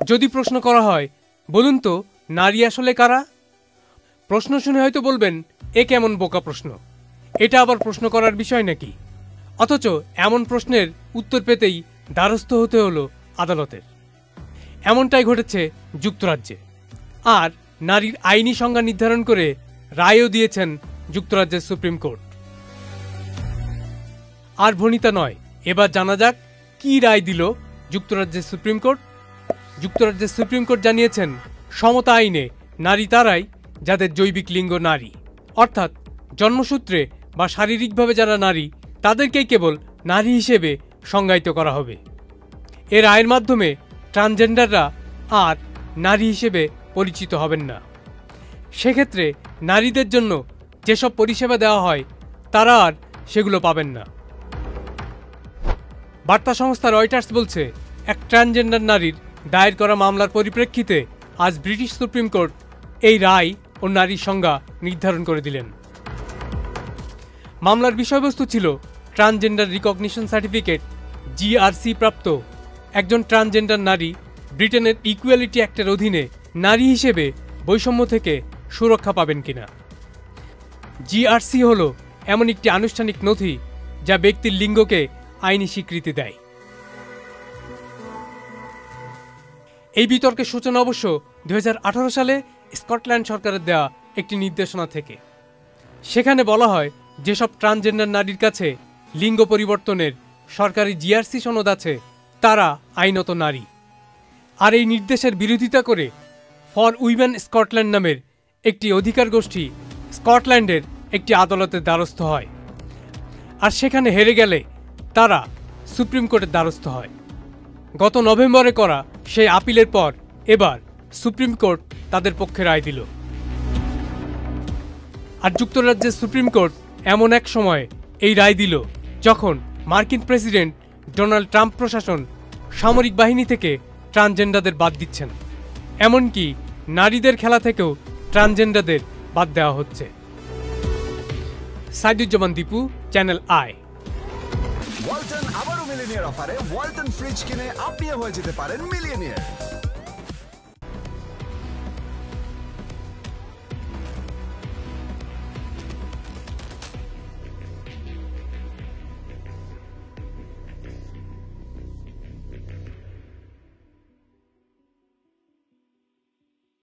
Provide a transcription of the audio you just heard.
যদি প্রশ্ন করা হয়, বলুন তো নারী আসলে কারা, প্রশ্ন শুনে হয়তো বলবেন এ কেমন বোকা প্রশ্ন, এটা আবার প্রশ্ন করার বিষয় নাকি। অথচ এমন প্রশ্নের উত্তর পেতেই দ্বারস্থ হতে হলো আদালতের। এমনটাই ঘটেছে যুক্তরাজ্যে। আর নারীর আইনি সংজ্ঞা নির্ধারণ করে রায়ও দিয়েছেন যুক্তরাজ্যের সুপ্রিম কোর্ট। আর ভনিতা নয়, এবার জানা যাক কি রায় দিল যুক্তরাজ্যের সুপ্রিম কোর্ট। যুক্তরাজ্যের সুপ্রিম কোর্ট জানিয়েছেন, সমতা আইনে নারী তারাই যাদের জৈবিক লিঙ্গ নারী, অর্থাৎ জন্মসূত্রে বা শারীরিকভাবে যারা নারী তাদেরকেই কেবল নারী হিসেবে সংজ্ঞায়িত করা হবে। এ রায়ের মাধ্যমে ট্রান্সজেন্ডাররা আর নারী হিসেবে পরিচিত হবেন না। সেক্ষেত্রে নারীদের জন্য যেসব পরিষেবা দেওয়া হয় তারা আর সেগুলো পাবেন না। বার্তা সংস্থা রয়টার্স বলছে, এক ট্রান্সজেন্ডার নারীর দায়ের করা মামলার পরিপ্রেক্ষিতে আজ ব্রিটিশ সুপ্রিম কোর্ট এই রায় ও নারীর সংজ্ঞা নির্ধারণ করে দিলেন। মামলার বিষয়বস্তু ছিল ট্রান্সজেন্ডার রিকগনিশন সার্টিফিকেট জিআরসি প্রাপ্ত একজন ট্রান্সজেন্ডার নারী ব্রিটেনের ইকুয়ালিটি অ্যাক্টের অধীনে নারী হিসেবে বৈষম্য থেকে সুরক্ষা পাবেন কিনা। জিআরসি হল এমন একটি আনুষ্ঠানিক নথি যা ব্যক্তির লিঙ্গকে আইনি স্বীকৃতি দেয়। এই বিতর্কের সূচনা অবশ্য 2018 সালে স্কটল্যান্ড সরকারের দেওয়া একটি নির্দেশনা থেকে। সেখানে বলা হয়, যেসব ট্রান্সজেন্ডার নারীর কাছে লিঙ্গ পরিবর্তনের সরকারি জিআরসি সনদ আছে তারা আইনত নারী। আর এই নির্দেশের বিরোধিতা করে ফর উইমেন স্কটল্যান্ড নামের একটি অধিকার গোষ্ঠী স্কটল্যান্ডের একটি আদালতের দ্বারস্থ হয়। আর সেখানে হেরে গেলে তারা সুপ্রিম কোর্টের দ্বারস্থ হয়। গত নভেম্বরে করা সেই আপিলের পর এবার সুপ্রিম কোর্ট তাদের পক্ষে রায় দিল। আর যুক্তরাজ্যের সুপ্রিম কোর্ট এমন এক সময়ে এই রায় দিল যখন মার্কিন প্রেসিডেন্ট ডোনাল্ড ট্রাম্প প্রশাসন সামরিক বাহিনী থেকে ট্রান্সজেন্ডারদের বাদ দিচ্ছেন, এমনকি নারীদের খেলা থেকেও ট্রান্সজেন্ডারদের বাদ দেওয়া হচ্ছে। Saiduzzaman Dipu, channel I. ওয়ালটন আবারও মিলিয়নিয়ার অফারে ওয়ালটন ফ্রিজ কিনে আপনিও হয়ে যেতে পারেন মিলিয়নিয়ার।